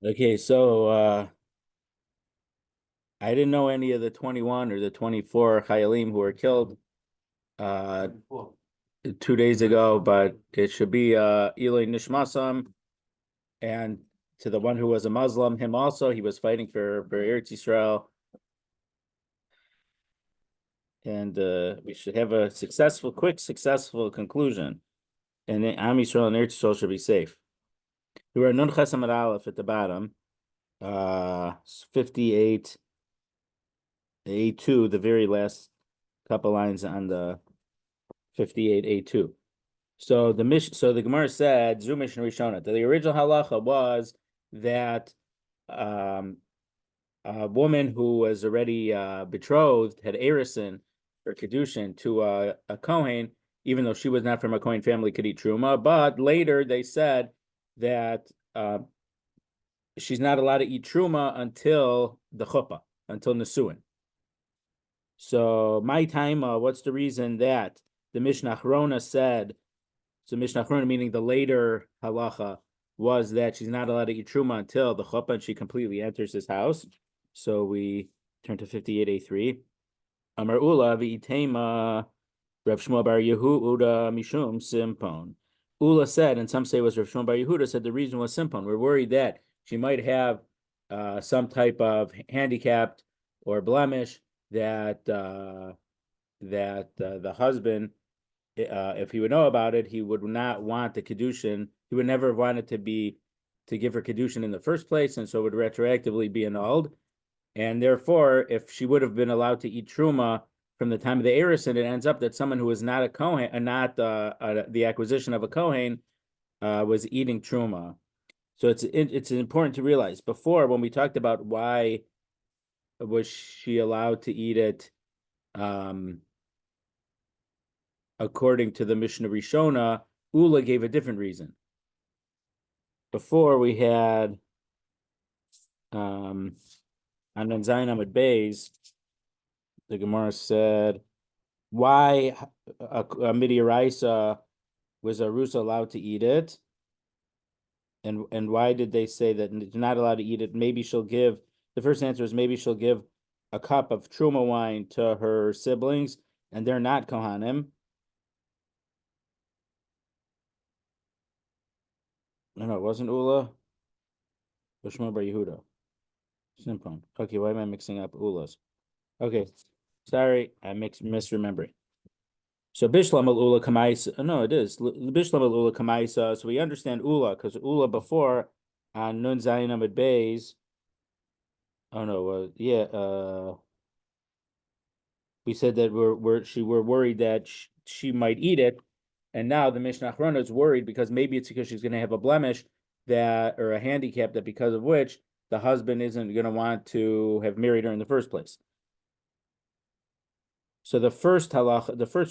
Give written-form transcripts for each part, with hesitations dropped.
Okay, so I didn't know any of the 21 or the 24 Chayalim who were killed uh 2 days ago, but it should be Eloi Nishmasam, and to the one who was a Muslim, him also, he was fighting for Eretz Yisrael, and we should have a successful conclusion, and Am Yisrael and Eretz Yisrael should be safe. We were Nun Chesam at Aleph at the bottom, 58 A2, the very last couple lines on the 58 A2. So the Gemara said Zu Mishnah Rishona. The original halacha was that um, a woman who was already betrothed had erison or kedushin to a kohen, even though she was not from a kohen family, could eat truma. But later they said that she's not allowed to eat truma until the chuppah, until nesuin. So my time, what's the reason that the Mishnah Achrona said? So Mishnah Achrona, meaning the later halacha, was that she's not allowed to eat truma until the chuppah and she completely enters his house. So we turn to 58A3. Amar Ula v'itema Rav Shmuel bar Yehuda mishum simpon. Ula said, and some say it was Rav Shmuel bar Yehuda, said the reason was simpon. We're worried that she might have some type of handicapped or blemish that the husband, if he would know about it, he would not want the kedushin. He would never have wanted to give her kedushin in the first place, and so it would retroactively be annulled. And therefore, if she would have been allowed to eat truma from the time of the erison, it ends up that someone who was not a kohen, not the acquisition of a kohen, was eating truma. So it's important to realize before, when we talked about why was she allowed to eat it, according to the Mishnah Rishona, Ula gave a different reason. Before we had on Zayin Amud Beis, the Gemara said, why a Midiaraisa was Arusa allowed to eat it? And why did they say that they're not allowed to eat it? Maybe she'll give, the first answer is maybe she'll give a cup of Truma wine to her siblings, and they're not Kohanim. No, it wasn't Ula. Shmuel bar Yehuda. Simpon. Okay, why am I mixing up Ulas? Okay, sorry, I misremembering. So Bishlam al Ula Kamaisa. No, it is Bishlam al Ula Kamaisa. So we understand Ula because Ula before on Nun Zayin Amud Beis. Oh no, we said that we're worried that she might eat it, and now the Mishnah Achrona is worried because maybe it's because she's going to have a blemish that or a handicap that because of which the husband isn't going to want to have married her in the first place. So the first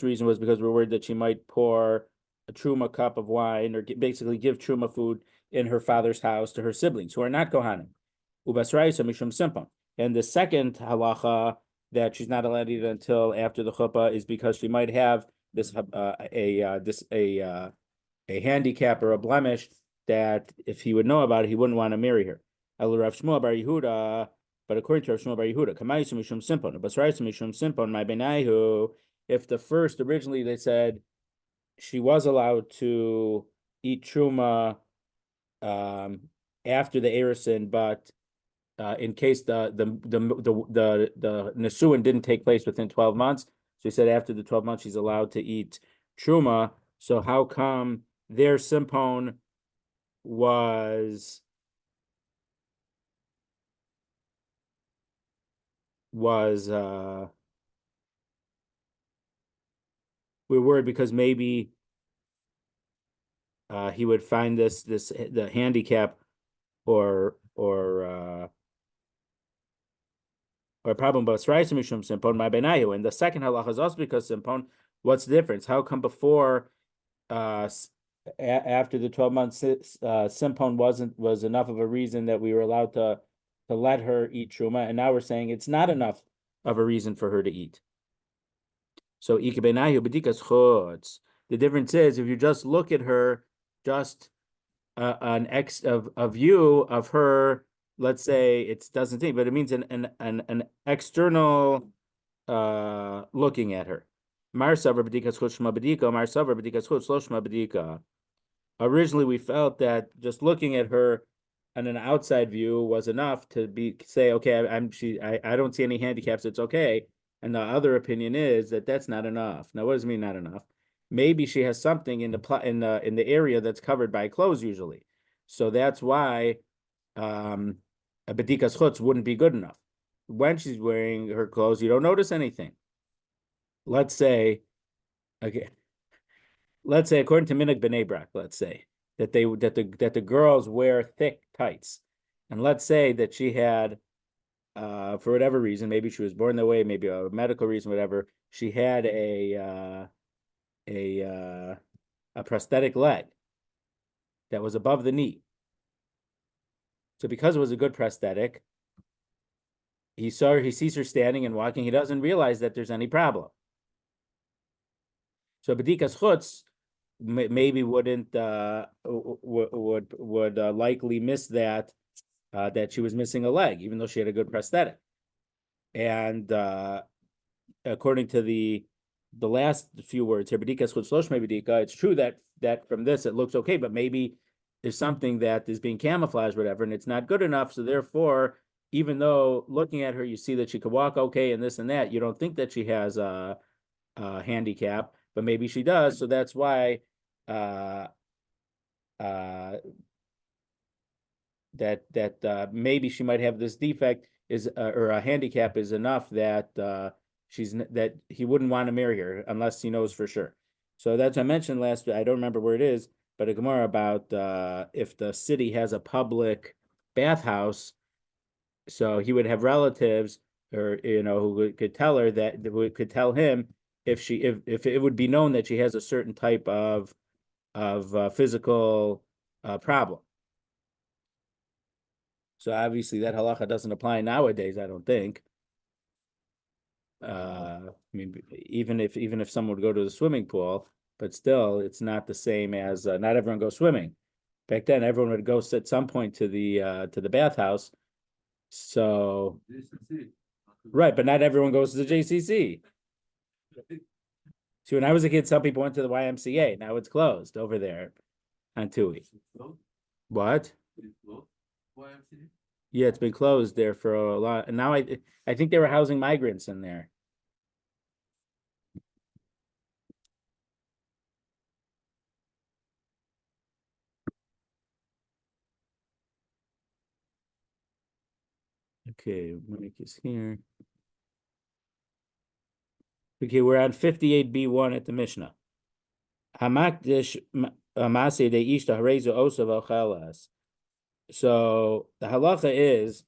reason was because we're worried that she might pour a truma cup of wine or basically give truma food in her father's house to her siblings who are not kohanim. Ubasraisa mishum simpon. And the second halacha that she's not allowed to eat until after the chuppah is because she might have a handicap or a blemish that if he would know about it, he wouldn't want to marry her. El Rav Shmuel bar Yehuda. But according to Rav Shmuel bar Yehuda, Kamaisu mishum simpon, Basraisu mishum simpon, my benaihu. If the first originally they said she was allowed to eat truma after the erison, but in case the nesuin didn't take place within 12 months, so he said after the 12 months she's allowed to eat truma. So how come their simpon was we're worried because maybe he would find the handicap or problem, but mishum simpon my benayu. And the second halacha is also because simpon. What's the difference? How come before after the 12 months simpon was enough of a reason that we were allowed to let her eat truma, and now we're saying it's not enough of a reason for her to eat. So the difference is if you just look at her just a view of her. Let's say it doesn't think, but it means an external looking at her. Originally, we felt that just looking at her on an outside view was enough to say, okay, I don't see any handicaps, it's okay. And the other opinion is that that's not enough. Now, what does it mean not enough? Maybe she has something in the area that's covered by clothes usually. So that's why a bedikas chutz wouldn't be good enough. When she's wearing her clothes, you don't notice anything. Let's say, okay, let's say according to Minig B'nai Brak, let's say that the girls wear thick tights, and let's say that she had, for whatever reason, maybe she was born that way, maybe a medical reason, whatever, she had a prosthetic leg that was above the knee. So because it was a good prosthetic, he sees her standing and walking. He doesn't realize that there's any problem. So bedikas chutz maybe wouldn't would likely miss that she was missing a leg, even though she had a good prosthetic. And according to the last few words here, bedikas chutz losh bedika, it's true that from this it looks okay, but maybe there's something that is being camouflaged, whatever, and it's not good enough. So therefore, even though looking at her, you see that she could walk okay and this and that, you don't think that she has a handicap, but maybe she does. So that's why that maybe she might have this defect or a handicap is enough that that he wouldn't want to marry her unless he knows for sure. So that's what I mentioned last. I don't remember where it is, but a Gemara about if the city has a public bathhouse, so he would have relatives or who could tell her who could tell him if it would be known that she has a certain type of physical problem. So obviously that halacha doesn't apply nowadays, I don't think. I mean, even if someone would go to the swimming pool, but still, it's not the same as not everyone goes swimming. Back then, everyone would go at some point to the bathhouse. So right, but not everyone goes to the JCC. See, when I was a kid, some people went to the YMCA. Now it's closed over there on Tui. What? Yeah, it's been closed there for a lot. And now I think they were housing migrants in there. Okay, Mike is here. Okay, we're on 58b1 at the Mishnah. Hamakdish Masseh de ishta harezu osav ochelas. So the halacha is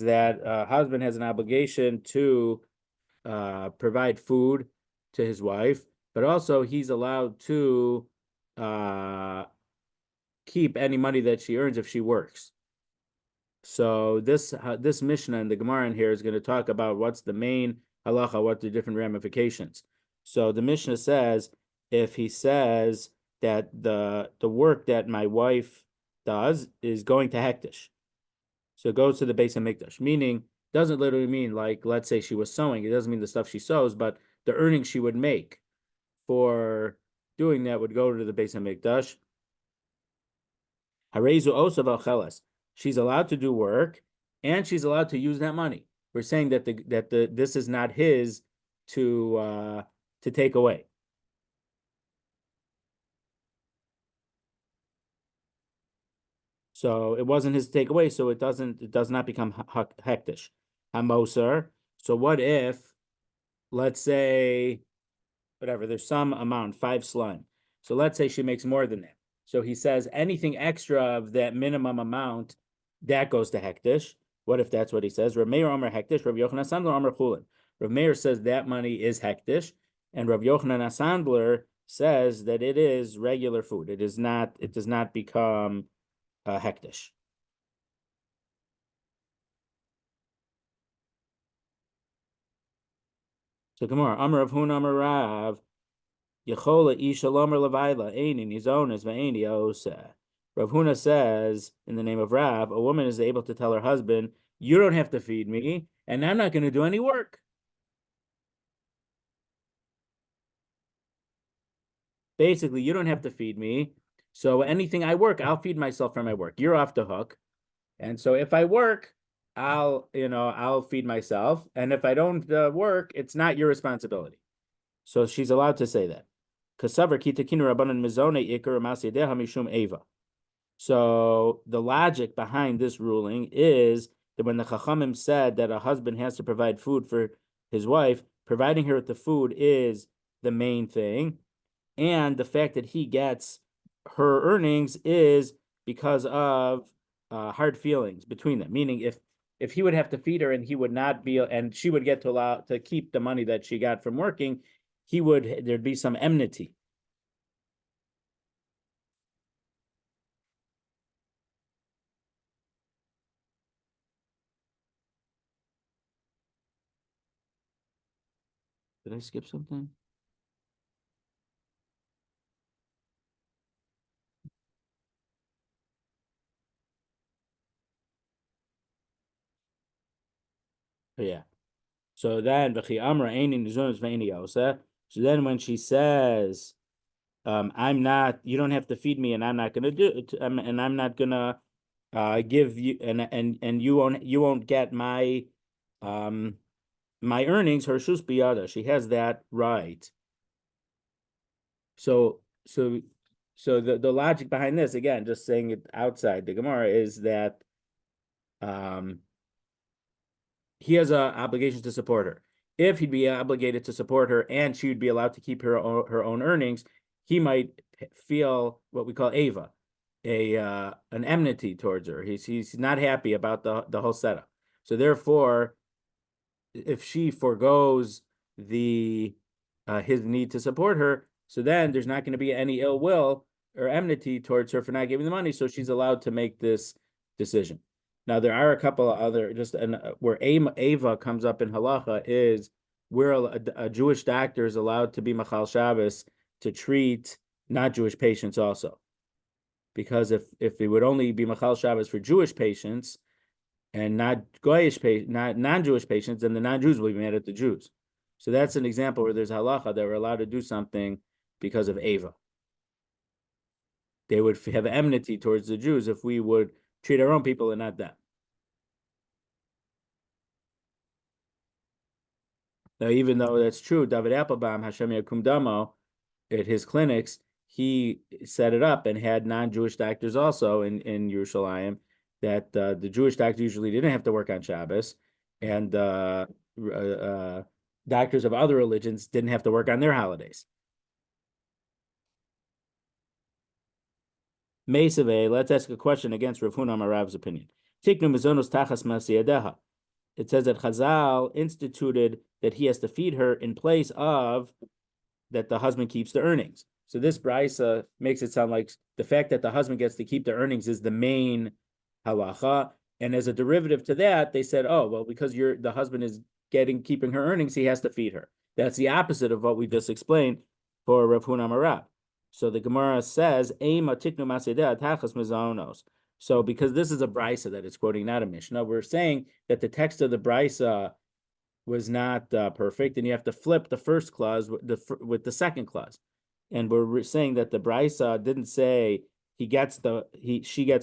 that a husband has an obligation to provide food to his wife, but also he's allowed to keep any money that she earns if she works. So this Mishnah and the Gemara in here is going to talk about what's the main halacha, what the different ramifications. So the Mishnah says if he says that the work that my wife does is going to hektish, so it goes to the base of mikdash, meaning doesn't literally mean like let's say she was sewing. It doesn't mean the stuff she sews, but the earnings she would make for doing that would go to the base of mikdash. Harezu osav al. She's allowed to do work, and she's allowed to use that money. We're saying that this is not his to take away. So it wasn't his to take away, so it does not become hektish. Mosar. So what if, let's say, whatever, there's some amount, 5 slime. So let's say she makes more than that. So he says anything extra of that minimum amount, that goes to hektish. What if that's what he says? Rav Meir Omer hektish, Rav Yochanan Sandler Omer chulin. Rav Meir says that money is hektish, and Rav Yochanan Sandler says that it is regular food. It does not become hektish. So Gemara, Amar Rav Hun Amar Rav, Yechola Isha Lomer Levaila, Einin Yizonas Ve'eini Oseh. Rav Huna says, in the name of Rav, a woman is able to tell her husband, "You don't have to feed me, and I'm not going to do any work." Basically, you don't have to feed me. So anything I work, I'll feed myself from my work. You're off the hook. And so if I work, I'll feed myself. And if I don't work, it's not your responsibility. So she's allowed to say that. So the logic behind this ruling is that when the Chachamim said that a husband has to provide food for his wife, providing her with the food is the main thing. And the fact that he gets her earnings is because of hard feelings between them. Meaning, if he would have to feed her and he would not be, and she would get to allow to keep the money that she got from working, there'd be some enmity. Did I skip something? Oh, yeah. So then, so then when she says, I'm not, you don't have to feed me, and I'm not gonna do it, and I'm not gonna give you, and you won't get um my earnings, her shus biyada. She has that right. So so so the logic behind this, again, just saying it outside the Gemara, is that um he has a obligation to support her. If he'd be obligated to support her and she would be allowed to keep her own earnings, he might feel what we call ava, an enmity towards her. He's not happy about the whole setup. So therefore, if she forgoes the his need to support her, so then there's not going to be any ill will or enmity towards her for not giving the money. So she's allowed to make this decision. Now there are a couple of other where Ava comes up in halacha is where a Jewish doctor is allowed to be machal Shabbos to treat not Jewish patients also, because if it would only be machal Shabbos for Jewish patients and not goyish not non-Jewish patients, then the non-Jews will be mad at the Jews. So that's an example where there's halacha that we're allowed to do something because of Ava. They would have enmity towards the Jews if we would treat our own people and not them. Now, even though that's true, David Applebaum, Hashem Yakum Damo, at his clinics, he set it up and had non-Jewish doctors also in Yerushalayim, that the Jewish doctors usually didn't have to work on Shabbos, and doctors of other religions didn't have to work on their holidays. Mesave, let's ask a question against Rav Huna Marav's opinion. Tiknu mizonos tachas Masseh yadeha. It says that Chazal instituted that he has to feed her in place of that the husband keeps the earnings. So this brisa makes it sound like the fact that the husband gets to keep the earnings is the main halacha. And as a derivative to that, they said, oh, well, because the husband is keeping her earnings, he has to feed her. That's the opposite of what we just explained for Rav Huna Marab. So the Gemara says, so because this is a brisa that it's quoting, not a Mishnah, we're saying that the text of the brisa was not perfect, and you have to flip the first clause with the second clause. And we're saying that the brisa didn't say she gets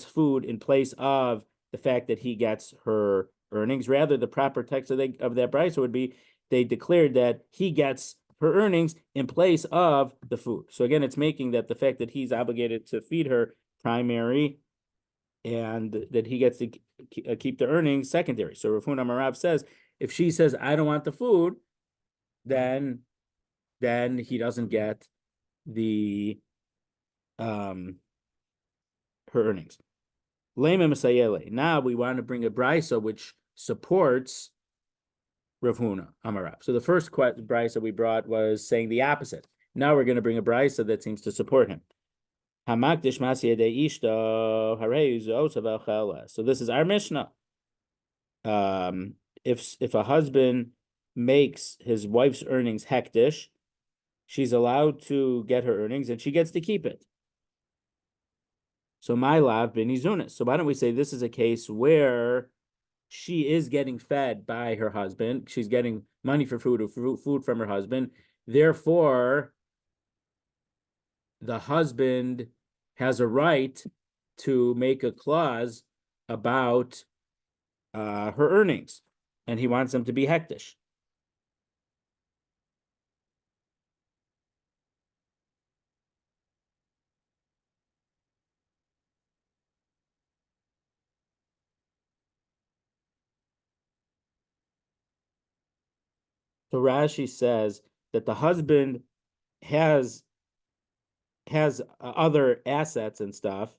food in place of the fact that he gets her earnings. Rather, the proper text of that brisa would be they declared that he gets her earnings in place of the food. So again, it's making that the fact that he's obligated to feed her primary, and that he gets to keep the earnings secondary. So Rav Huna Marav says, if she says, I don't want the food, then he doesn't get the her earnings. Now we want to bring a brisa which supports Rav Huna Amarav. So the first brisa we brought was saying the opposite. Now we're going to bring a brisa that seems to support him. So this is our Mishnah. If a husband makes his wife's earnings hektish, she's allowed to get her earnings and she gets to keep it. So my lav bin izunis. So why don't we say this is a case where she is getting fed by her husband. She's getting money for food or food from her husband. Therefore, the husband has a right to make a clause about her earnings, and he wants them to be hektish. So Rashi says that the husband has other assets and stuff,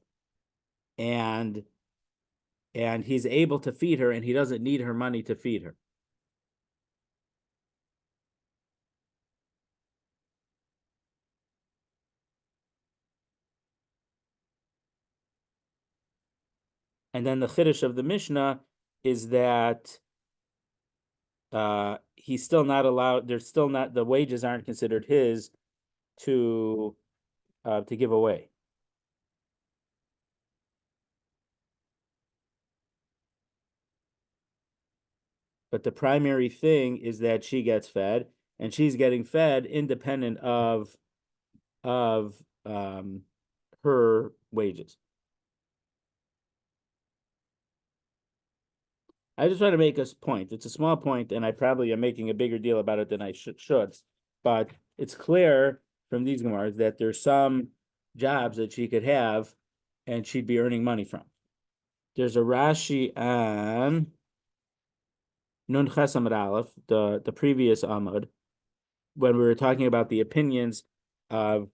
and he's able to feed her, and he doesn't need her money to feed her. And then the chiddush of the Mishnah is that he's still not allowed. There's still not the wages aren't considered his to give away. But the primary thing is that she gets fed, and she's getting fed independent of her wages. I just want to make a point. It's a small point, and I probably am making a bigger deal about it than I should. But it's clear from these Gemaras that there's some jobs that she could have, and she'd be earning money from. There's a Rashi on Nun Ches Amud Aleph, the previous Amud, when we were talking about the opinions of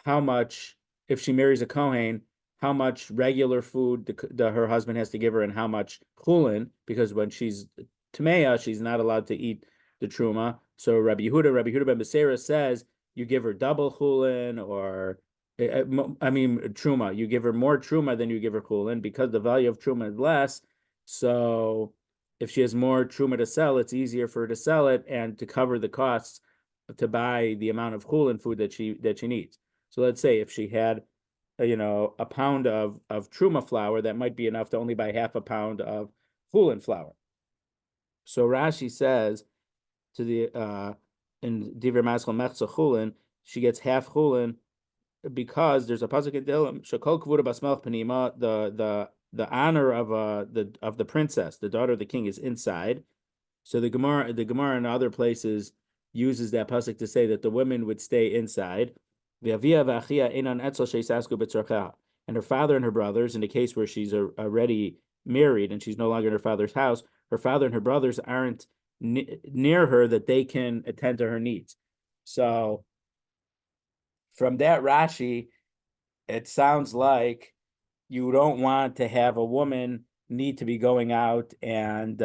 how much, if she marries a Kohen, how much regular food her husband has to give her and how much chulin, because when she's Tamea, she's not allowed to eat the truma. So Rabbi Yehuda ben Beseira says you give her double chulin, or I mean truma. You give her more truma than you give her chulin because the value of truma is less. So if she has more truma to sell, it's easier for her to sell it and to cover the costs to buy the amount of chulin food that she needs. So let's say if she had, a pound of truma flour, that might be enough to only buy half a pound of chulin flour. So Rashi says to the in Divrei Maskal Mechza chulin, she gets half chulin because there's a pasuk in Tehillim Shekol Kvuda Basmelch Penima, the honor of the princess, the daughter of the king, is inside. So the Gemara in other places uses that pasuk to say that the women would stay inside. And her father and her brothers, in the case where she's already married and she's no longer in her father's house, her father and her brothers aren't near her that they can attend to her needs. So from that Rashi, it sounds like you don't want to have a woman need to be going out and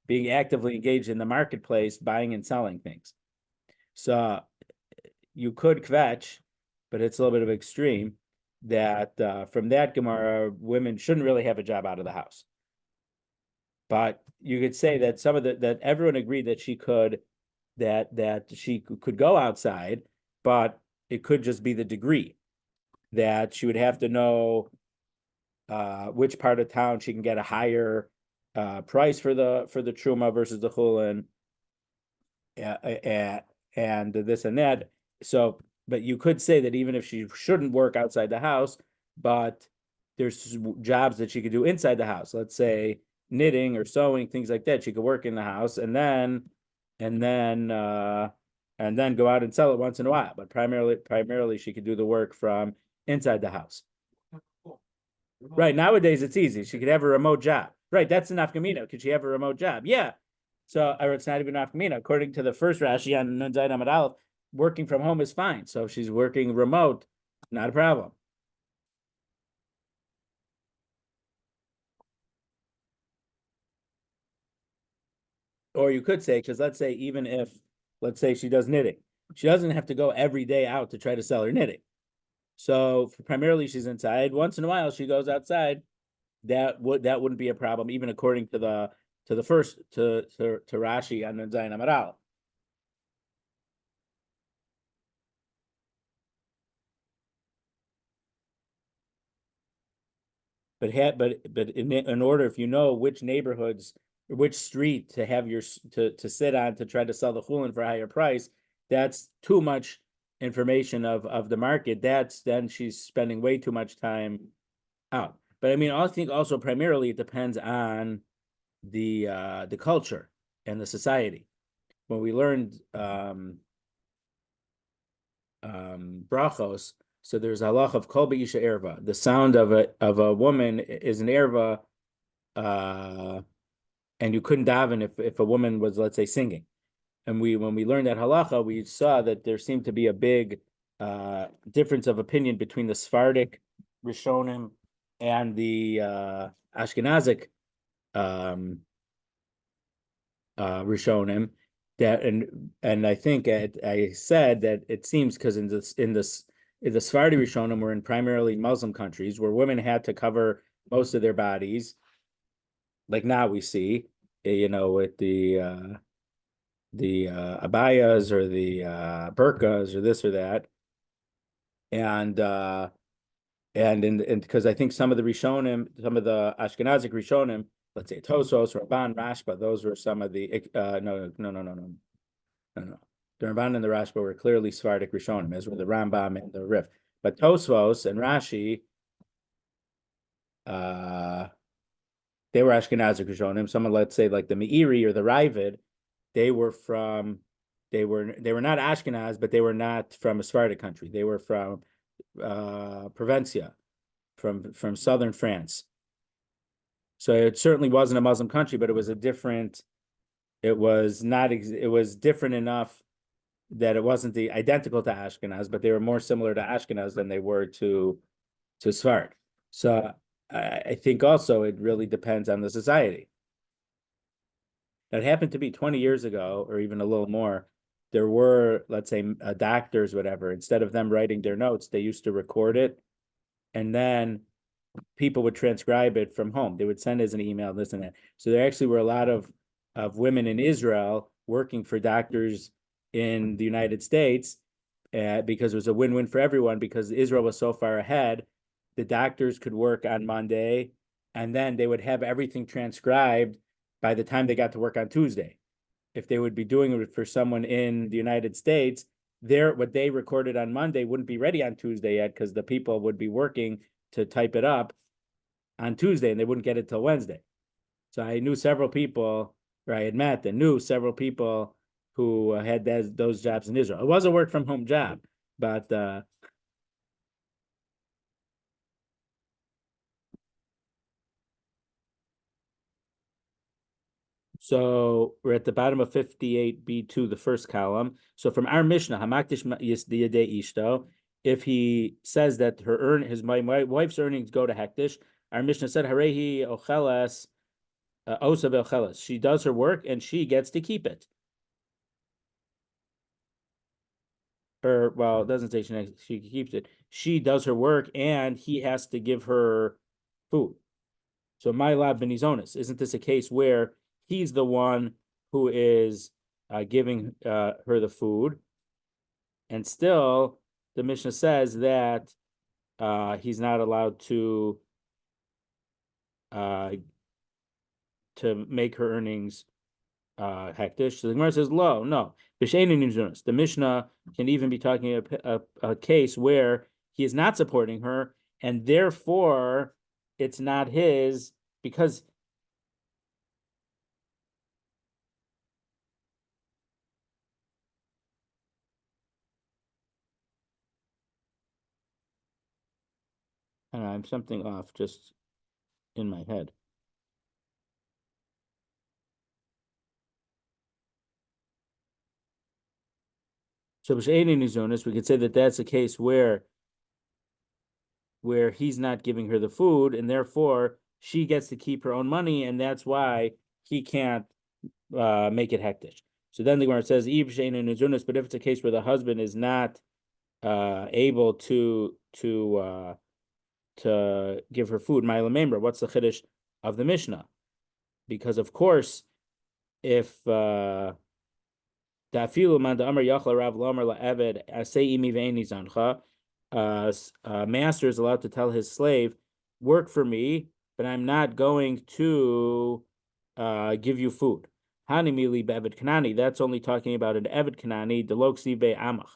being actively engaged in the marketplace, buying and selling things. So you could kvetch, but it's a little bit of extreme that from that Gemara, women shouldn't really have a job out of the house. But you could say that that everyone agreed that she could go outside, but it could just be the degree that she would have to know which part of town she can get a higher price for the truma versus the chulin, and this and that. So, but you could say that even if she shouldn't work outside the house, but there's jobs that she could do inside the house. Let's say knitting or sewing, things like that. She could work in the house and then go out and sell it once in a while. But primarily she could do the work from inside the house. Right. Nowadays it's easy. She could have a remote job. Right. That's an nafkamina. Could she have a remote job? Yeah. So, or it's not even nafkamina. According to the first Rashi on Nun Zayin Amud Aleph, working from home is fine. So if she's working remote, not a problem. Or you could say, because let's say she does knitting, she doesn't have to go every day out to try to sell her knitting. So primarily she's inside. Once in a while she goes outside. That wouldn't be a problem, even according to the first to Rashi on Zayin Amud Aleph. but in order, if you know which neighborhoods, which street to have your to sit on to try to sell the chulin for a higher price, that's too much information of the market. That's then she's spending way too much time out. But I mean, I think also primarily it depends on the culture and the society. When we learned brachos, so there's a halach of kol be'isha erva. The sound of a woman is an erva, and you couldn't daven if a woman was, let's say, singing. And when we learned that halacha, we saw that there seemed to be a big difference of opinion between the Sephardic Rishonim and the Ashkenazic Rishonim. That and I think I said that it seems because in the Sephardi Rishonim were in primarily Muslim countries where women had to cover most of their bodies, like now we see, with the abayas or the burqas or this or that, and because I think some of the Rishonim, some of the Ashkenazic Rishonim, let's say Tosos, Ramban, Rashba, those were some of the no. The Ramban and the Rashba were clearly Sephardic Rishonim, as were the Rambam and the Rif. But Tosfos and Rashi, they were Ashkenazic Rishonim. Someone, let's say, like the Meiri or the Ravid, they were not Ashkenaz, but they were not from a Sephardic country. They were from Provencia, from southern France. So it certainly wasn't a Muslim country, but it was it was different enough that it wasn't identical to Ashkenaz, but they were more similar to Ashkenaz than they were to Sfard. So I think also it really depends on the society. That happened to be 20 years ago, or even a little more. There were, let's say, doctors, whatever. Instead of them writing their notes, they used to record it, and then people would transcribe it from home. They would send us an email, this and that. So there actually were a lot of women in Israel working for doctors in the United States because it was a win-win for everyone, because Israel was so far ahead. The doctors could work on Monday, and then they would have everything transcribed by the time they got to work on Tuesday. If they would be doing it for someone in the United States, what they recorded on Monday wouldn't be ready on Tuesday yet, because the people would be working to type it up on Tuesday, and they wouldn't get it till Wednesday. So I knew several people, or I had met and knew several people who had those jobs in Israel. It was a work from home job, but so we're at the bottom of 58b2, the first column. So from our Mishnah, Hamaktish Yadeh Ishto, if he says that my wife's earnings go to Hektish, our Mishnah said, Harehi Ocheles Osav Ocheles. She does her work and she gets to keep it. Or, well, it doesn't say she keeps it. She does her work and he has to give her food. So my lab benizonis, isn't this a case where he's the one who is giving her the food, and still the Mishnah says that he's not allowed to make her earnings hektish. So the Gemara says, "Lo, no." The Mishnah can even be talking a case where he is not supporting her, and therefore it's not his, because I don't know, I'm something off just in my head. So we could say that that's a case where he's not giving her the food, and therefore she gets to keep her own money, and that's why he can't make it hektish. So then the Gemara says, but if it's a case where the husband is not able to give her food, what's the chiddush of the Mishnah? Because of course, if master is allowed to tell his slave work for me, but I'm not going to give you food. Hanimili be'eved kanani. That's only talking about an eved kanani, deloksiv be'amach,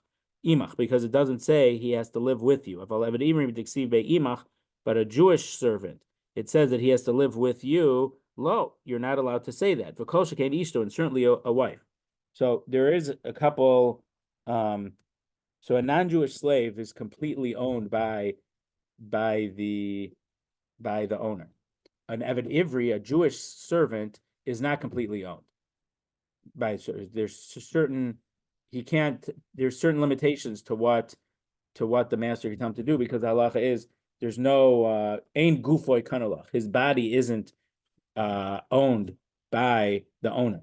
imach, because it doesn't say he has to live with you. If I'll eved imrim diksiv be'imach, but a Jewish servant, it says that he has to live with you. Lo, you're not allowed to say that. V'kol shekain ishto, and certainly a wife. So there is a couple. So a non-Jewish slave is completely owned by the owner. An Eved Ivri, a Jewish servant, is not completely owned by. There's certain he can't. There's certain limitations to what the master can tell him to do, because halacha is there's no ein gufoy kanalach. His body isn't owned by the owner.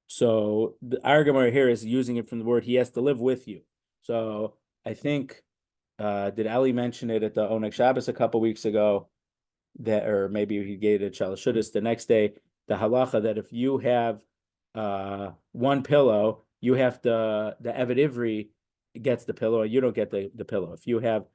So the argument here is using it from the word he has to live with you. So I think did Ali mention it at the Oneg Shabbos a couple weeks ago? That, or maybe he gave it at Shalashudis the next day, the halacha that if you have one pillow, you have to, the Eved Ivri gets the pillow, and you don't get the pillow. If you have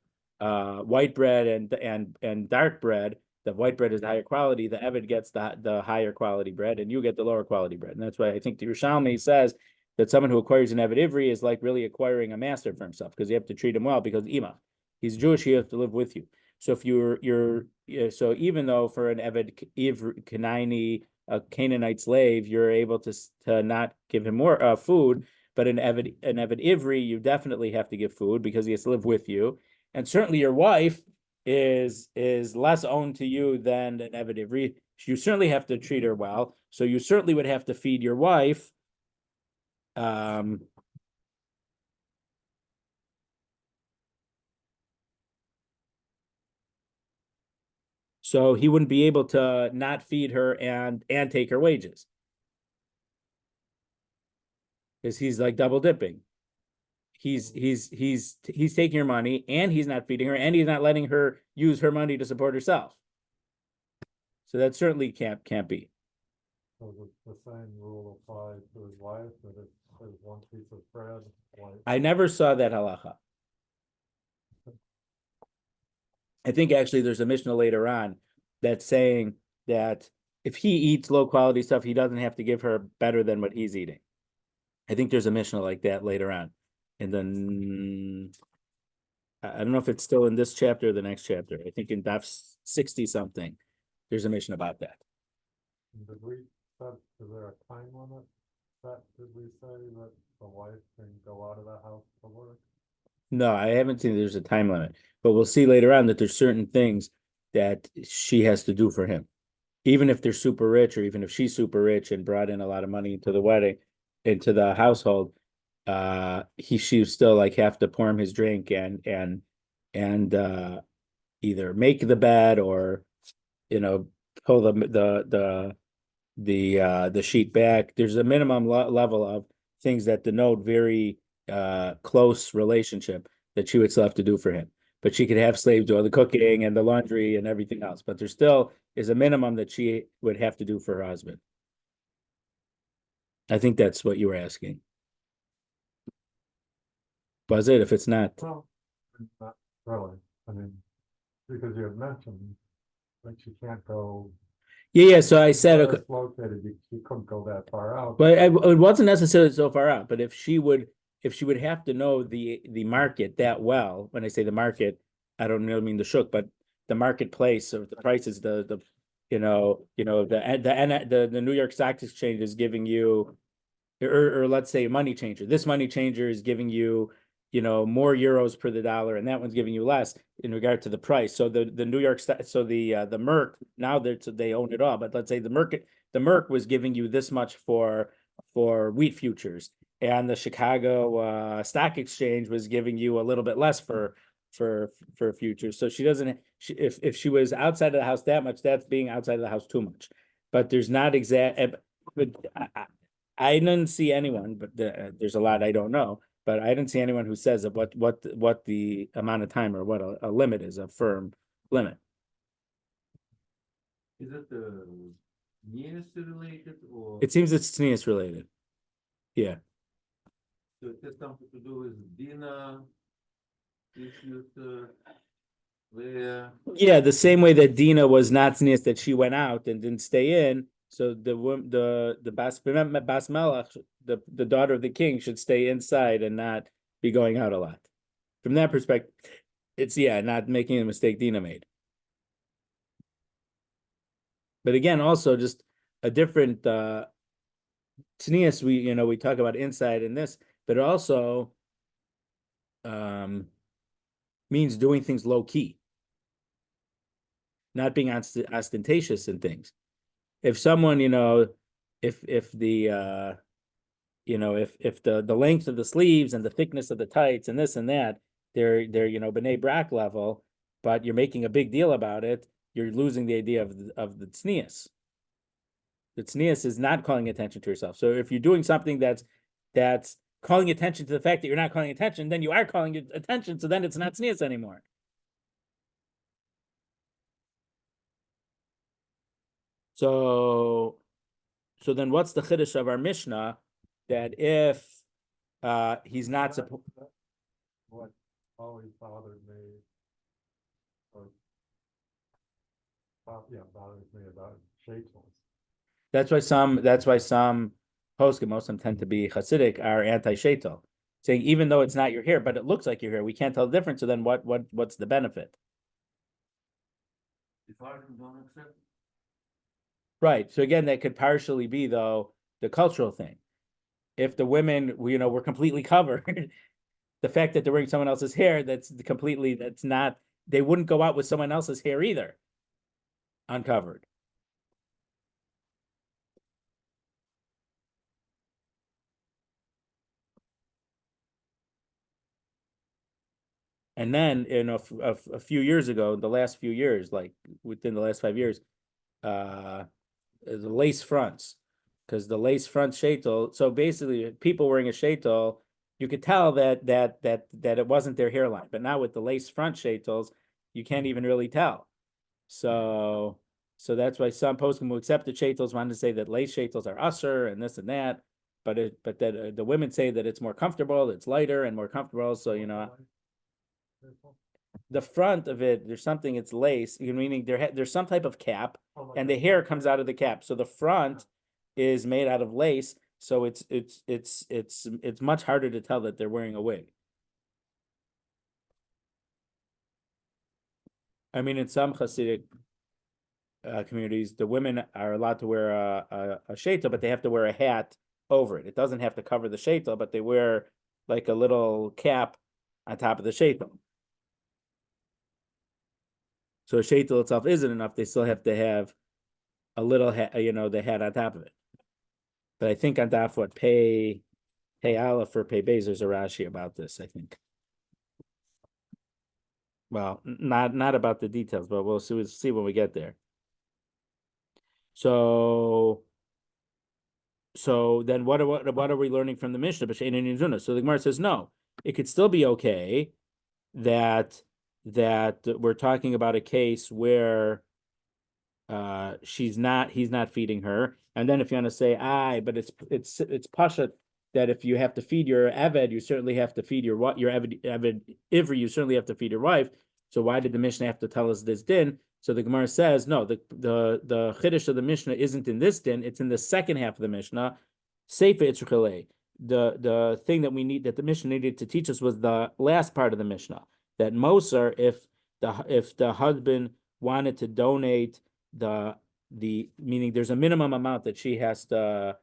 white bread and dark bread, the white bread is the higher quality, the Eved gets the higher quality bread, and you get the lower quality bread. And that's why I think the Yerushalmi says that someone who acquires an Eved Ivri is like really acquiring a master for himself, because you have to treat him well, because Ima, he's Jewish, he has to live with you. So if so even though for an Eved Kanaini, a Canaanite slave, you're able to not give him more food, but an Eved Ivri, you definitely have to give food because he has to live with you. And certainly your wife is less owned to you than an Eved Ivri. You certainly have to treat her well. So you certainly would have to feed your wife. So he wouldn't be able to not feed her and take her wages, because he's like double dipping. He's taking her money, and he's not feeding her, and he's not letting her use her money to support herself. So that certainly can't be. So the same rule applies to his wife, that if there's one piece of bread, I never saw that halacha. I think actually there's a Mishnah later on that's saying that if he eats low quality stuff, he doesn't have to give her better than what he's eating. I think there's a Mishnah like that later on. And then I don't know if it's still in this chapter or the next chapter. I think in Daf 60 something, there's a Mishnah about that. did we set, is there a time limit set, did we say that the wife can go out of the house to work? No, I haven't seen there's a time limit, but we'll see later on that there's certain things that she has to do for him. Even if they're super rich, or even if she's super rich and brought in a lot of money into the wedding, into the household, she still like have to pour him his drink and either make the bed or pull the sheet back. There's a minimum level of things that denote very close relationship that she would still have to do for him. But she could have slaves do all the cooking and the laundry and everything else. But there still is a minimum that she would have to do for her husband. I think that's what you were asking. Was it? If it's not, Well, not really. I mean, because you had mentioned that you can't go. yeah. So I said, Where okay, it's located, you couldn't go that far out. but it wasn't necessarily so far out. But if she would have to know the market that well, when I say the market, I don't really mean the shuk, but the marketplace of the prices, the the New York Stock Exchange is giving you, or let's say a money changer. This money changer is giving you, more euros per the dollar, and that one's giving you less in regard to the price. So the New York, so the Merck, now they own it all. But let's say the Merck was giving you this much for wheat futures, and the Chicago Stock Exchange was giving you a little bit less for futures. So she doesn't. If she was outside of the house that much, that's being outside of the house too much. But there's not exact. But I didn't see anyone, but there's a lot I don't know. But I didn't see anyone who says what the amount of time or what a limit is, a firm limit. Is it nearest related or It seems it's sneeze related. Yeah. so it has something to do with dinner issues? Yeah, the same way that Dina was not tznius, that she went out and didn't stay in. So the bas melech, the daughter of the king, should stay inside and not be going out a lot. From that perspective, it's not making the mistake Dina made. But again, also just a different tznius. We talk about inside in this, but it also means doing things low key, not being ostentatious in things. If someone, if the if the length of the sleeves and the thickness of the tights and this and that, they're B'nai Brak level, but you're making a big deal about it, you're losing the idea of the tznius. The tznius is not calling attention to yourself. So if you're doing something that's calling attention to the fact that you're not calling attention, then you are calling attention. So then it's not tznius anymore. So then what's the chiddush of our Mishnah? That if he's not supposed. What always bothered me, or bothers me about shaitels. That's why some poskim, most of them tend to be Hasidic, are anti-shaitel, saying even though it's not your hair, but it looks like your hair, we can't tell the difference. So then what's the benefit? If I don't accept. Right. So again, that could partially be though the cultural thing. If the women, were completely covered, the fact that they're wearing someone else's hair, that's not, they wouldn't go out with someone else's hair either, uncovered. And then, a few years ago, the last few years, like within the last 5 years, the lace fronts, because the lace front shaitel. So basically, people wearing a shaitel, you could tell that it wasn't their hairline. But now with the lace front shaitels, you can't even really tell. So that's why some poskim who accept the shaitels wanted to say that lace shaitels are usher and this and that. But that the women say that it's more comfortable, it's lighter and more comfortable. So the front of it, there's something, it's lace, meaning there's some type of cap, and the hair comes out of the cap. So the front is made out of lace, so it's much harder to tell that they're wearing a wig. I mean, in some Hasidic communities, the women are allowed to wear a sheitel, but they have to wear a hat over it. It doesn't have to cover the sheitel, but they wear like a little cap on top of the sheitel. So a sheitel itself isn't enough. They still have to have a little hat, the hat on top of it. But I think on Daf what pay Aleph or pay Beis, there's a Rashi about this, I think. Well, not about the details, but we'll see when we get there. So then what are we learning from the Mishnah? So the Gemara says no, it could still be okay that we're talking about a case where he's not feeding her. And then if you want to say, but it's pashat that if you have to feed your Eved, you certainly have to feed your Eved Ivri, you certainly have to feed your wife. So why did the Mishnah have to tell us this din? So the Gemara says, no, the chiddush of the Mishnah isn't in this din, it's in the second half of the Mishnah. Seifa Itzrchele. The thing that the Mishnah needed to teach us was the last part of the Mishnah. That mosar, if the husband wanted to donate the meaning there's a minimum amount that she has to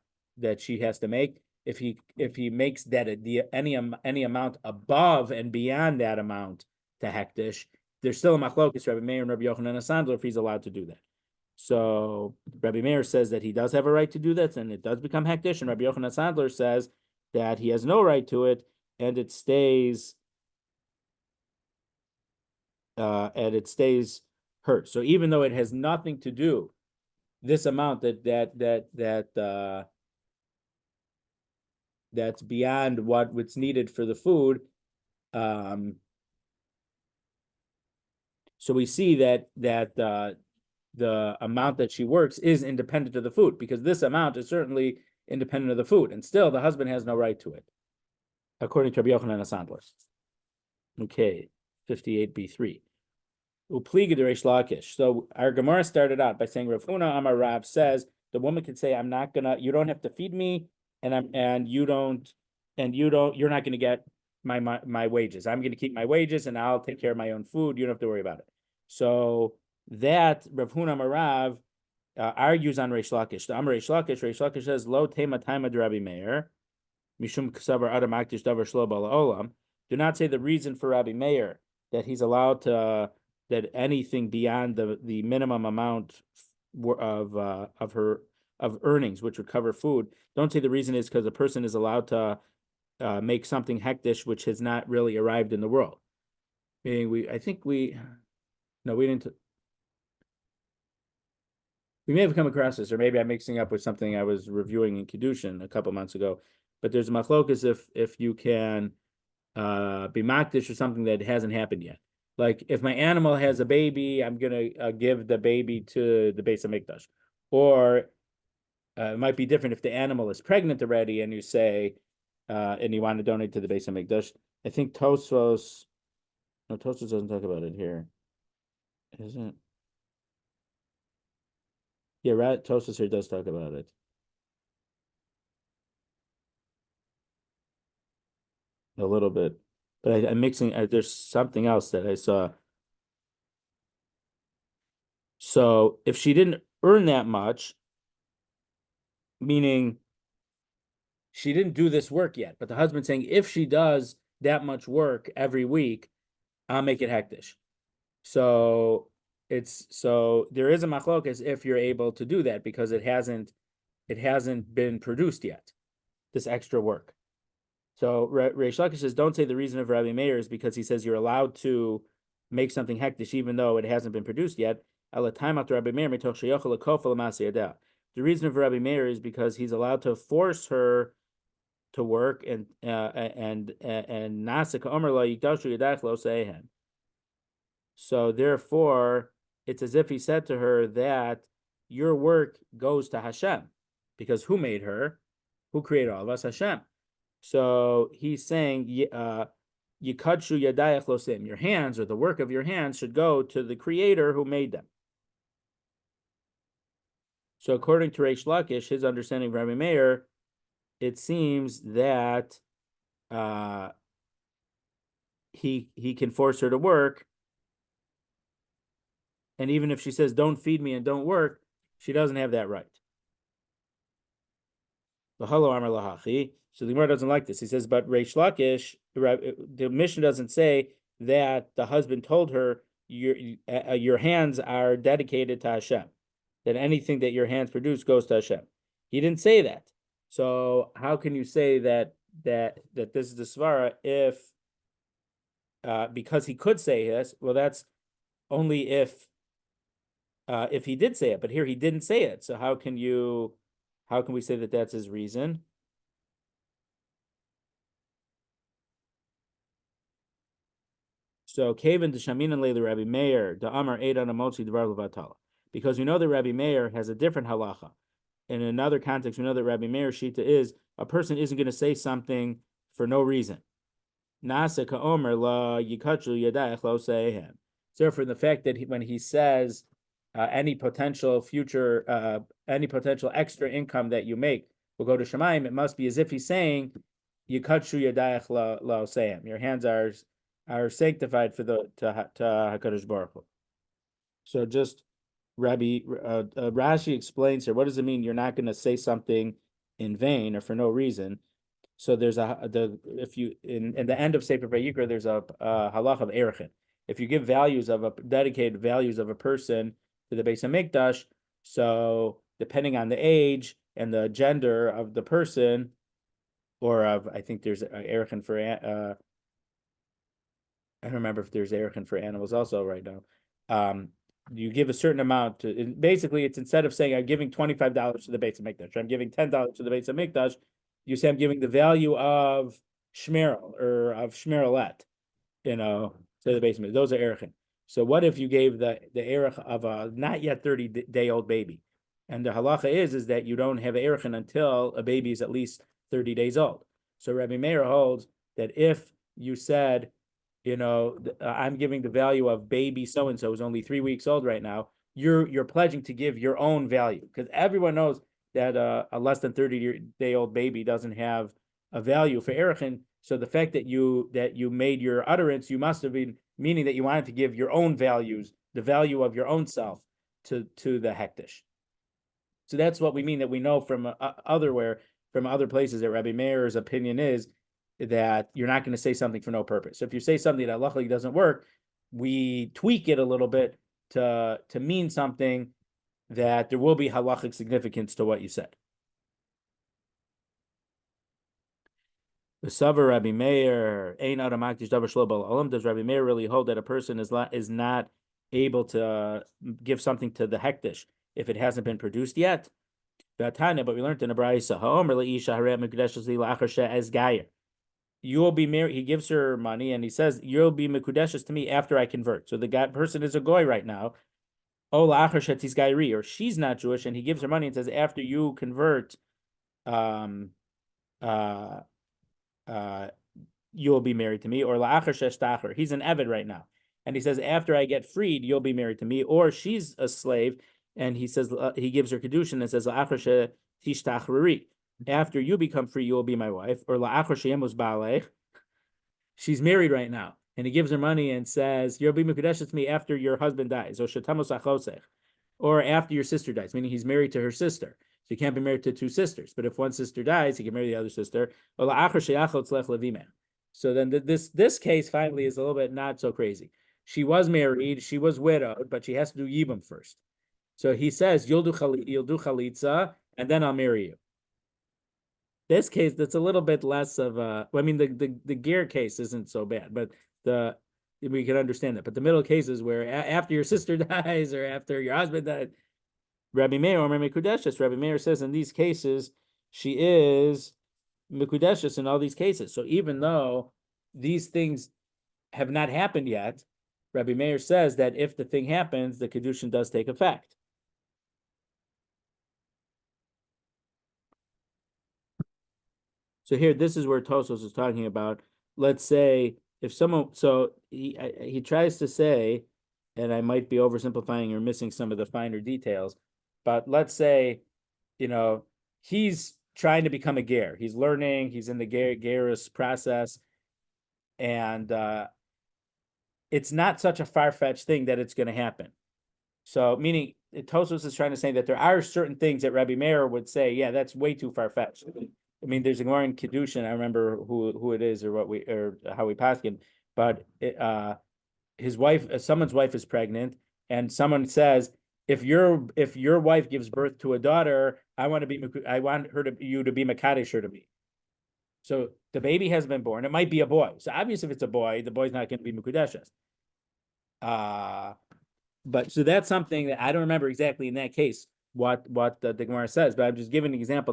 make. If he makes that any amount above and beyond that amount to hektish, there's still a machlokes Rabbi Meir and Rabbi Yochanan Asandler if he's allowed to do that. So Rabbi Meir says that he does have a right to do that, and it does become hektish, and Rabbi Yochanan Asandler says that he has no right to it, and it stays hurt. So even though it has nothing to do, this amount that's beyond what's needed for the food. So we see that the amount that she works is independent of the food, because this amount is certainly independent of the food, and still the husband has no right to it, according to Rabbi Yochanan Asandler. Okay, 58b3. Upliga de Reish Lakish. So our Gemara started out by saying Rav Huna Amar Rav says the woman can say, you don't have to feed me, and you're not gonna get my wages. I'm gonna keep my wages and I'll take care of my own food. You don't have to worry about it. So that Rav Huna Amar Rav argues on Reish Lakish. The Amar Reish Lakish says, Lo tema de Rabbi Meir, Mishum Kasavar Adam Aktish Davar Shlo Bala Olam. Do not say the reason for Rabbi Meir that he's allowed to that anything beyond the minimum amount of earnings, which would cover food. Don't say the reason is because a person is allowed to make something hektish which has not really arrived in the world. Meaning we didn't. We may have come across this, or maybe I'm mixing up with something I was reviewing in Kiddushin a couple months ago. But there's a machlokas if you can be makdish or something that hasn't happened yet. Like if my animal has a baby, I'm gonna give the baby to the Beis Hamikdash, or it might be different if the animal is pregnant already and you say, and you want to donate to the Beis Hamikdash. I think Tosfos doesn't talk about it here, isn't? Yeah, right. Tosfos here does talk about it a little bit, but I'm mixing. There's something else that I saw. So if she didn't earn that much, meaning she didn't do this work yet, but the husband's saying if she does that much work every week, I'll make it hektish. So there is a machlokas if you're able to do that because it hasn't been produced yet, this extra work. So Reish Lakish says, don't say the reason of Rabbi Meir is because he says you're allowed to make something hektish even though it hasn't been produced yet. The reason of Rabbi Meir is because he's allowed to force her to work and Nasika Omer lo yikdashu yadach lo seihen. So therefore, it's as if he said to her that your work goes to Hashem, because who made her? Who created all of us? Hashem. So he's saying, Yikadshu yadayach losim. Your hands, or the work of your hands, should go to the Creator who made them. So according to Reish Lakish, his understanding of Rabbi Meir, it seems that he can force her to work, and even if she says don't feed me and don't work, she doesn't have that right. So the Gemara doesn't like this. He says, but Reish Lakish, the Mishnah doesn't say that the husband told her your hands are dedicated to Hashem, that anything that your hands produce goes to Hashem. He didn't say that. So how can you say that this is the svara if because he could say this? Well, that's only if he did say it, but here he didn't say it. So how can we say that that's his reason? So Kavan Deshamin and Leila Rabbi Meir, the Amar Eidan Amotzi Dvar Levatala. Because we know that Rabbi Meir has a different halacha. In another context, we know that Rabbi Meir Shita is a person isn't going to say something for no reason. Nasa Ka'omer La Yikachu Yadayach Lo Seihem. Therefore, the fact that when he says any potential extra income that you make will go to Shemaim, it must be as if he's saying Yikachu Yadayach Lo Seihem. Your hands are sanctified for to HaKadosh Baruch Hu. So just Rashi explains here, what does it mean you're not going to say something in vain or for no reason? So there's in the end of Sefer Vayikra, there's a halach of erichin. If you give dedicated values of a person to the Beis Hamikdash, so depending on the age and the gender of the person, or I think there's erichin for I don't remember if there's erichin for animals also right now. You give a certain amount to. Basically, it's instead of saying I'm giving $25 to the Beis Hamikdash, or I'm giving $10 to the Beis Hamikdash, you say I'm giving the value of shmerel or of shmerelet, to the Beis Hamikdash. Those are erichin. So what if you gave the erich of a not yet 30-day-old baby, and the halacha is that you don't have erichin until a baby is at least 30 days old. So Rabbi Meir holds that if you said I'm giving the value of baby so and so who's only 3 weeks old right now. You're pledging to give your own value because everyone knows that a less than 30-day old baby doesn't have a value for Erichin. So the fact that you made your utterance, you must have been meaning that you wanted to give your own values, the value of your own self to the hektish. So that's what we mean that we know from from other places that Rabbi Meir's opinion is that you're not going to say something for no purpose. So if you say something that luckily doesn't work, we tweak it a little bit to mean something that there will be halachic significance to what you said. The Savar Rabbi Meir ain't out of makdish davar shlo b'olam. Does Rabbi Meir really hold that a person is not able to give something to the hektish if it hasn't been produced yet? But we learned in a brayso, as gayer. You will be married. He gives her money and he says, "You'll be mekudeshes to me after I convert." So the person is a goy right now. Or she's not Jewish, and he gives her money and says, "After you convert, um, uh, you'll be married to me." Or he's an eved right now, and he says, "After I get freed, you'll be married to me." Or she's a slave, and he says he gives her kedushin and says, after you become free, you will be my wife. Or she's married right now, and he gives her money and says, "You'll be mekudeshes to me after your husband dies." Or after your sister dies, meaning he's married to her sister. So he can't be married to two sisters. But if one sister dies, he can marry the other sister. So then this case finally is a little bit not so crazy. She was married, she was widowed, but she has to do yibum first. So he says, you'll do chalitza, and then I'll marry you. This case, that's a little bit less of a. I mean, the gear case isn't so bad, but we can understand that. But the middle cases where after your sister dies or after your husband died, Rabbi Meir or Mekudeshes, Rabbi Meir says in these cases she is Mekudeshes in all these cases. So even though these things have not happened yet, Rabbi Meir says that if the thing happens, the kedushin does take effect. So here, this is where Tosos is talking about. Let's say if someone, so he tries to say, and I might be oversimplifying or missing some of the finer details, but let's say, he's trying to become a ger. He's learning. He's in the gerus process, and it's not such a far-fetched thing that it's going to happen. So, meaning Tosos is trying to say that there are certain things that Rabbi Meir would say, yeah, that's way too far-fetched. I mean, there's a Gemara in Kedushin. I remember who it is or how we passed him, but his wife, someone's wife is pregnant, and someone says, if your wife gives birth to a daughter, I want you to be Makadesh her to me. So the baby has been born. It might be a boy. So obviously, if it's a boy, the boy's not going to be Mekudeshes. But so that's something that I don't remember exactly in that case what the Gemara says, but I'm just giving an example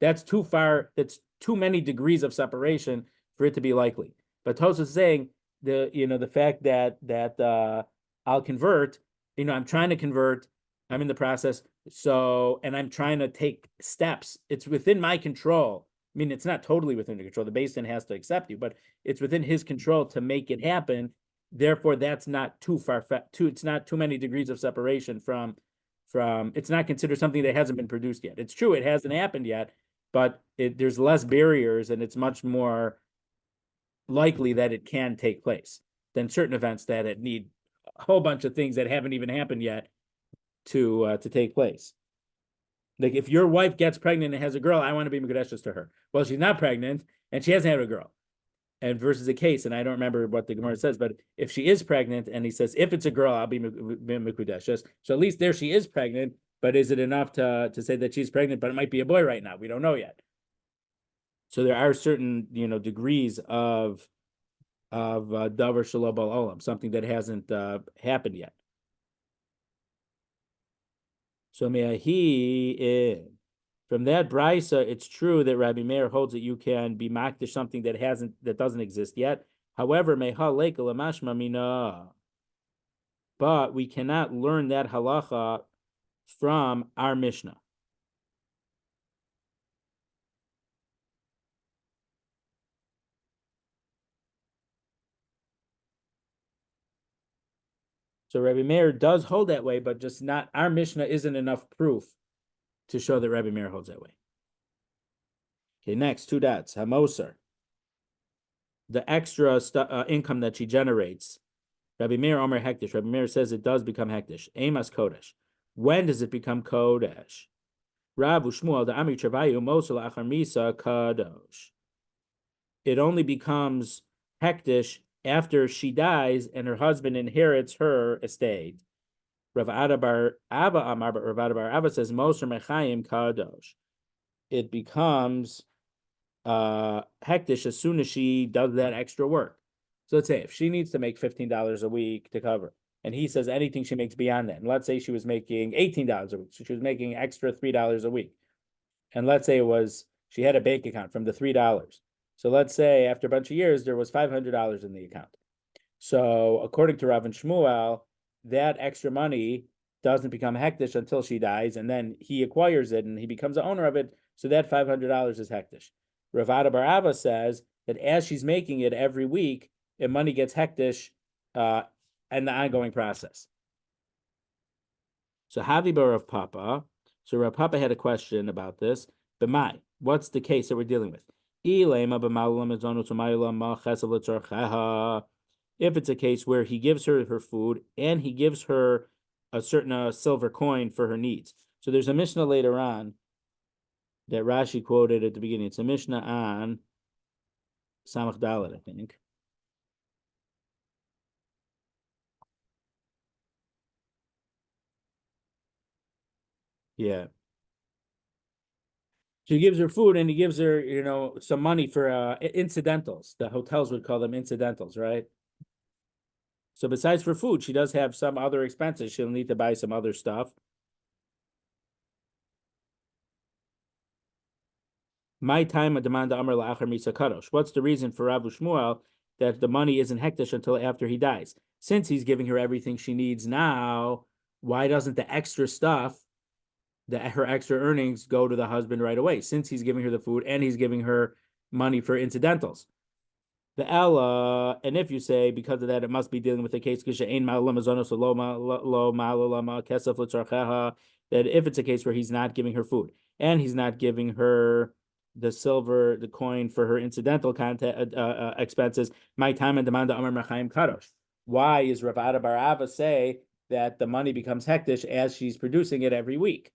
that's too far. That's too many degrees of separation for it to be likely. But Tosa is saying the fact that I'll convert. I'm trying to convert. I'm in the process. So and I'm trying to take steps. It's within my control. I mean, it's not totally within the control. The basin has to accept you, but it's within his control to make it happen. Therefore, that's not too far-fetched. It's not too many degrees of separation from. It's not considered something that hasn't been produced yet. It's true, it hasn't happened yet, but there's less barriers and it's much more likely that it can take place than certain events that it need a whole bunch of things that haven't even happened yet to take place. Like if your wife gets pregnant and has a girl, I want to be Mekudeshes to her. Well, she's not pregnant and she hasn't had a girl. And versus a case, and I don't remember what the Gemara says, but if she is pregnant, and he says, if it's a girl, I'll be Mekudeshes. So at least there she is pregnant, but is it enough to say that she's pregnant, but it might be a boy right now? We don't know yet. So there are certain, degrees of davar shelo b'olam, something that hasn't happened yet. So from that brisa, it's true that Rabbi Meir holds that you can be makdish something that doesn't exist yet. However, but we cannot learn that halacha from our Mishnah. So Rabbi Meir does hold that way, but just not, our Mishnah isn't enough proof to show that Rabbi Meir holds that way. Okay, next, 2 dots, hamosar. The extra income that she generates. Rabbi Meir Omer hektish. Rabbi Meir says it does become hektish. Emas kodesh. When does it become kodesh? Rav Shmuel the Amri Travayu Mosel Achar Misa Kadosh. It only becomes hektish after she dies and her husband inherits her estate. Rav Adabar Abba Amar, but Rav Adabar Abba says Moser Mechayim Kadosh. It becomes hektish as soon as she does that extra work. So let's say if she needs to make $15 a week to cover, and he says anything she makes beyond that, and let's say she was making $18 a week, so she was making extra $3 a week, and let's say it was she had a bank account from the $3. So let's say after a bunch of years there was $500 in the account. So according to Rav and Shmuel, that extra money doesn't become hektish until she dies, and then he acquires it and he becomes the owner of it. So that $500 is hektish. Rav Ada Bar Abba says that as she's making it every week, and money gets hektish in the ongoing process. So Havi Bar of Papa. So Rav Papa had a question about this. B'mai, what's the case that we're dealing with? If it's a case where he gives her food and he gives her a certain silver coin for her needs. So there's a Mishnah later on that Rashi quoted at the beginning. It's a Mishnah on Samach Dalet, I think. Yeah. So he gives her food and he gives her, some money for incidentals. The hotels would call them incidentals, right? So besides for food, she does have some other expenses. She'll need to buy some other stuff. My time demand Amar la'achar misa kadosh. What's the reason for Rav Shmuel that the money isn't hektish until after he dies? Since he's giving her everything she needs now, why doesn't the extra stuff, her extra earnings, go to the husband right away? Since he's giving her the food and he's giving her money for incidentals. The Ella, and if you say because of that, it must be dealing with the case that if it's a case where he's not giving her food and he's not giving her the coin for her incidental expenses, my time and demand Amar Mechaim Kadosh. Why is Rav Ada Bar Abba say that the money becomes hektish as she's producing it every week?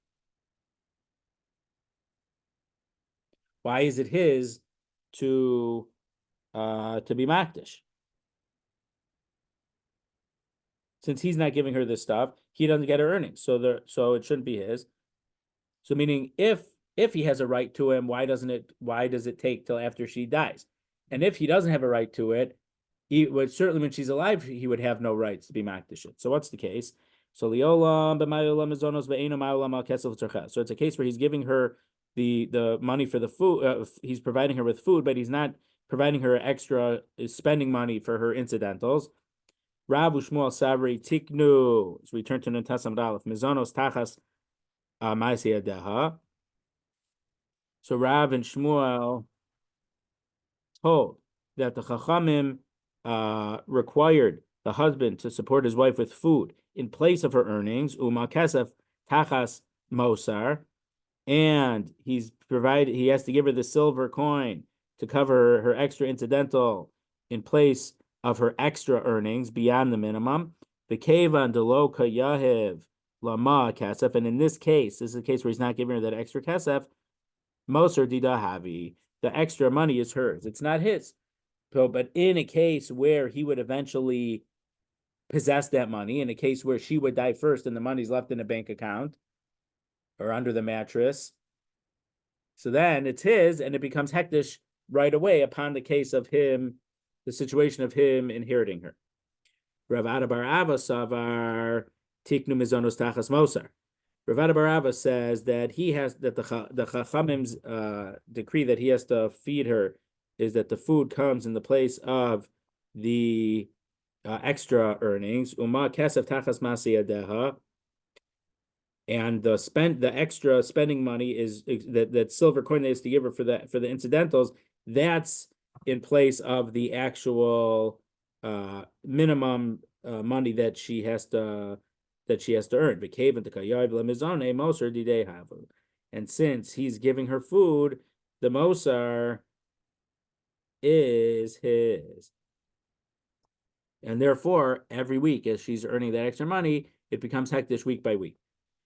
Why is it his to be makdish? Since he's not giving her this stuff, he doesn't get her earnings. So it shouldn't be his. So meaning if he has a right to him, why does it take till after she dies? And if he doesn't have a right to it, he would certainly when she's alive, he would have no rights to be makdish. So what's the case? So so it's a case where he's giving her the money for the food, he's providing her with food, but he's not providing her extra, is spending money for her incidentals. Rabu Shmuel Sabri Tiknu. So we turn to Nentasam Dalef. Mizonos Tachas Masseh yadeha. So Rav and Shmuel told that the Chachamim required the husband to support his wife with food in place of her earnings. Uma Kesef Tachas mosar. And he has to give her the silver coin to cover her extra incidental in place of her extra earnings beyond the minimum. The kevan deloka yahiv lama kesef, and in this is a case where he's not giving her that extra kesef. Mosar didahavi, the extra money is hers; it's not his. So, but in a case where he would eventually possess that money, in a case where she would die first and the money's left in a bank account or under the mattress, so then it's his, and it becomes hektish right away upon the case of him, the situation of him inheriting her. Rav Ada Bar Abba savar tiknu mizonos tachas mosar. Rav Ada Bar Abba says that the Chachamim's decree that he has to feed her is that the food comes in the place of the extra earnings. Uma kesef tachas Masseh yadeha. And the extra spending money is that silver coin they used to give her for the incidentals. That's in place of the actual minimum money that she has to earn. And since he's giving her food, the mosar is his. And therefore, every week, as she's earning that extra money, it becomes hektish week by week.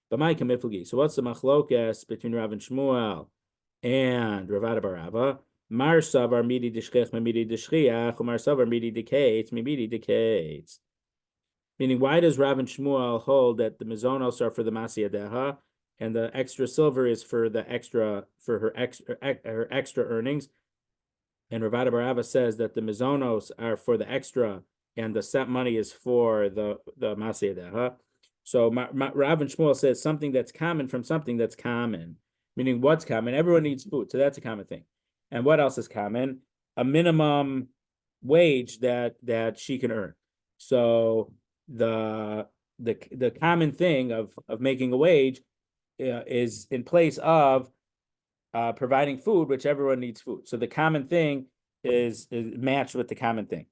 But my kamiflagi. So what's the machlokas between Rav and Shmuel and Ravad Barava? Mar savar midi dishchech midi dishchiach, Mar savar midi dekates midi dekates. Meaning, why does Rav and Shmuel hold that the mizonos are for the Masseh yadeha and the extra silver is for the extra for her extra earnings? And Ravad Barava says that the mizonos are for the extra and the set money is for the Masseh yadeha. So Rav and Shmuel says something that's common from something that's common. Meaning, what's common? Everyone needs food, so that's a common thing. And what else is common? A minimum wage that she can earn. So the common thing of making a wage is in place of providing food, which everyone needs food. So the common thing is matched with the common thing.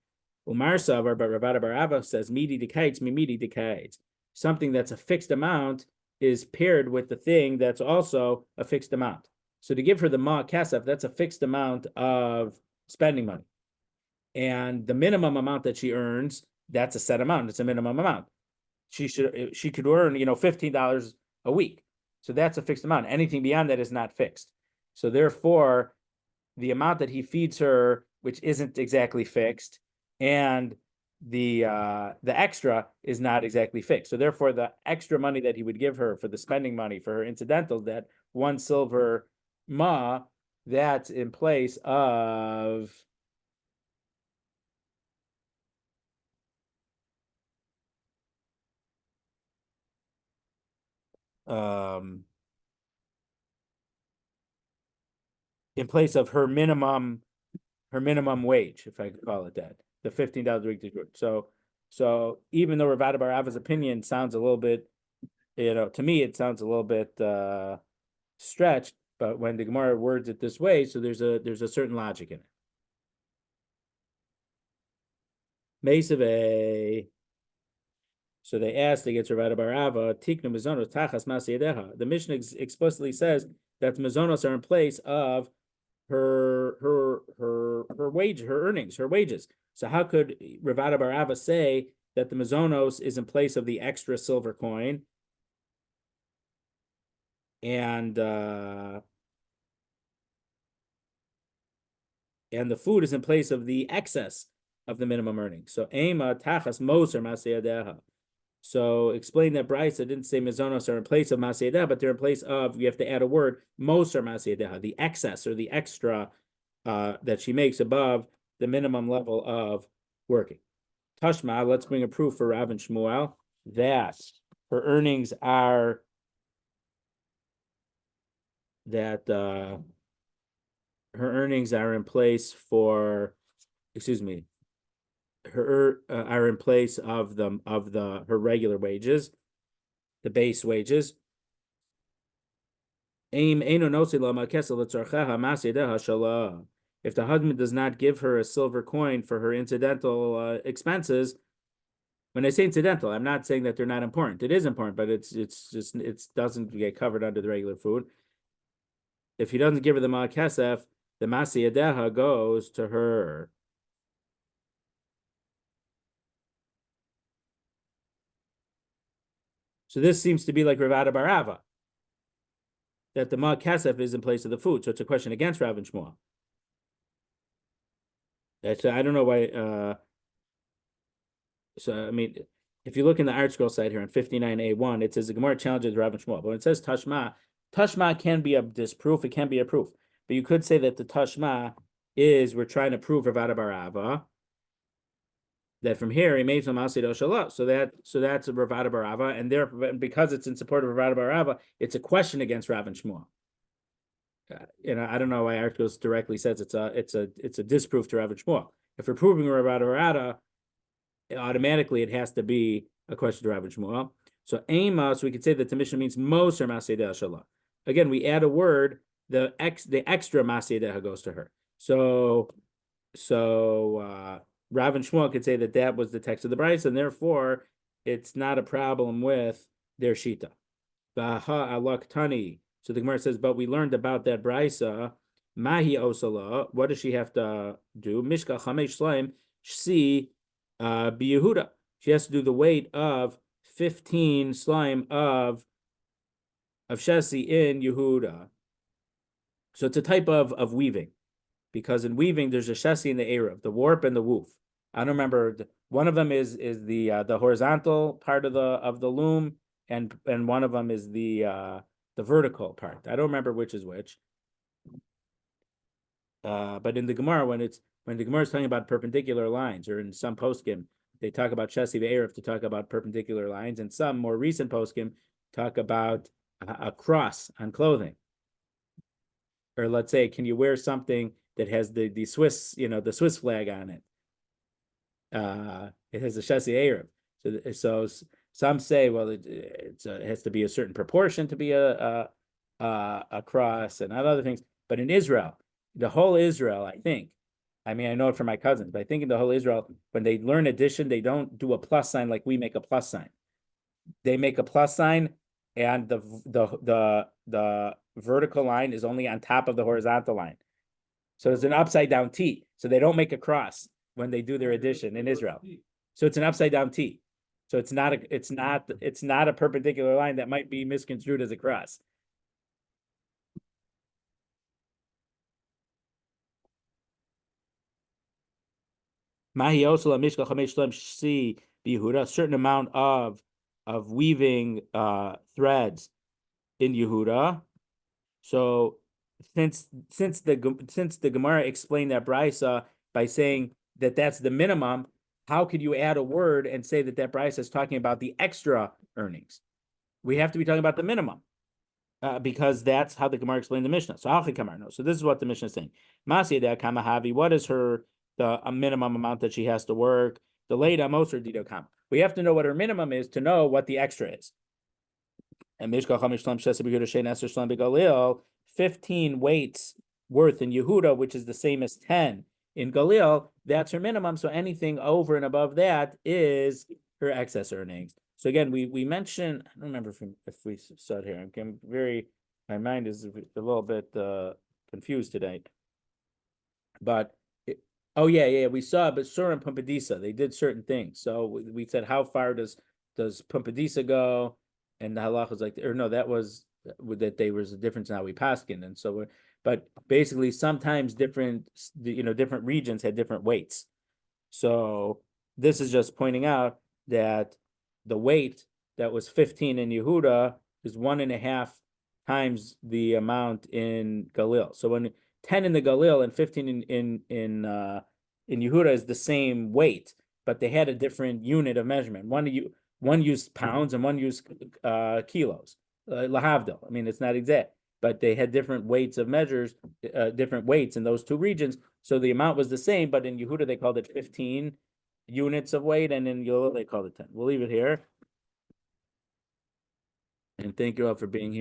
Umar Savar, but Ravada Barava says, midi dekites, midi dekites. Something that's a fixed amount is paired with the thing that's also a fixed amount. So to give her the ma kesef, that's a fixed amount of spending money. And the minimum amount that she earns, that's a set amount. It's a minimum amount. She could earn, $15 a week. So that's a fixed amount. Anything beyond that is not fixed. So therefore, the amount that he feeds her, which isn't exactly fixed, and the extra is not exactly fixed. So therefore, the extra money that he would give her for the spending money for her incidentals, that 1 silver ma, that's in place of in place of her minimum wage, if I could call it that, the $15 a week. So even though Ravada Barava's opinion sounds a little bit, to me it sounds a little bit stretched, but when the Gemara words it this way, so there's a certain logic in it. Mesave. So they asked against Ravada Barava, Tiknu Mizonos Tachas Masseh yadeha. The Mishnah explicitly says that the Mizonos are in place of her wage, her earnings, her wages. So how could Ravada Barava say that the Mizonos is in place of the extra silver coin and the food is in place of the excess of the minimum earnings? So Ema Tachas Mosar Masseh yadeha. So explain that Bryce didn't say Mizonos are in place of Masseh yadeha, but they're in place of, you have to add a word, mosar Masseh yadeha, the excess or the extra that she makes above the minimum level of working. Tashma, let's bring a proof for Rav and Shmuel that her earnings are in place for, are in place of her regular wages, the base wages. If the husband does not give her a silver coin for her incidental expenses, when I say incidental, I'm not saying that they're not important. It is important, but it doesn't get covered under the regular food. If he doesn't give her the ma'akesef, the Masseh yadeha goes to her. So this seems to be like Ravada Barava, that the ma'akesef is in place of the food. So it's a question against Rav and Shmuel. I don't know why. So I mean, if you look in the Art Scroll site here on 59A1, it says the Gemara challenges Rav and Shmuel. But when it says Tashma can be a disproof, it can be a proof. But you could say that the Tashma is we're trying to prove Ravada Barava, that from here he made some Masid Oshalah. So that's a Ravada Barava, and therefore because it's in support of Ravada Barava, it's a question against Rav and Shmuel. I don't know why Arcos directly says it's a disproof to Rav and Shmuel. If we're proving Ravada Barava, automatically it has to be a question to Rav and Shmuel. So Ema, so we could say that the Mishnah means mosar Masseh yadeha. Again, we add a word, the extra Masseh yadeha goes to her. So Rav and Shmuel could say that that was the text of the Brisa, and therefore it's not a problem with their shita. Vaha alak tani. So the Gemara says, but we learned about that Brisa. Mahi osala. What does she have to do? Mishka chamesh slaim shsi biyehuda. She has to do the weight of 15 slime of shesi in Yehuda. So it's a type of weaving, because in weaving there's a shesi and the erev, the warp and the woof. I don't remember. One of them is the horizontal part of the loom, and one of them is the vertical part. I don't remember which is which. But in the Gemara, when the Gemara is talking about perpendicular lines, or in some poskim, they talk about shesi ve'erev to talk about perpendicular lines, and some more recent poskim talk about a cross on clothing. Or let's say, can you wear something that has the Swiss, the Swiss flag on it? It has a shesi erev. So some say, well, it has to be a certain proportion to be a cross, and other things. But in Israel, the whole Israel, I think, I know it from my cousins, but I think in the whole Israel, when they learn addition, they don't do a plus sign like we make a plus sign. They make a plus sign, and the vertical line is only on top of the horizontal line. So it's an upside down T. So they don't make a cross when they do their addition in Israel. So it's an upside down T. So it's not a perpendicular line that might be misconstrued as a cross. A certain amount of weaving threads in Yehuda. So since the Gemara explained that Brisa by saying that that's the minimum, how could you add a word and say that Brisa is talking about the extra earnings? We have to be talking about the minimum. Because that's how the Gemara explained the Mishnah. So So this is what the Mishnah is saying. Masseh kamahavi. What is a minimum amount that she has to work? The leda mosar dido kam. We have to know what her minimum is to know what the extra is. And Mishka chamish shlam shesa b'Yehuda shein eser shlam b'Galil, 15 weights worth in Yehuda, which is the same as 10 in Galil. That's her minimum. So anything over and above that is her excess earnings. So again, we mentioned, I don't remember if we saw it here. My mind is a little bit confused today. But we saw, but Sur and Pumpadisa, they did certain things. So we said, how far does Pumpadisa go? And the halach was like, or no, that was that there was a difference in how we paskin. And so but basically sometimes different regions had different weights. So this is just pointing out that the weight that was 15 in Yehuda is 1.5 times the amount in Galil. So when 10 in the Galil and 15 in Yehuda is the same weight, but they had a different unit of measurement. One used pounds and one used kilos. Lahavdil. It's not exact, but they had different weights of measures, different weights in those two regions. So the amount was the same, but in Yehuda they called it 15 units of weight, and in Galil they called it 10. We'll leave it here. And thank you all for being here.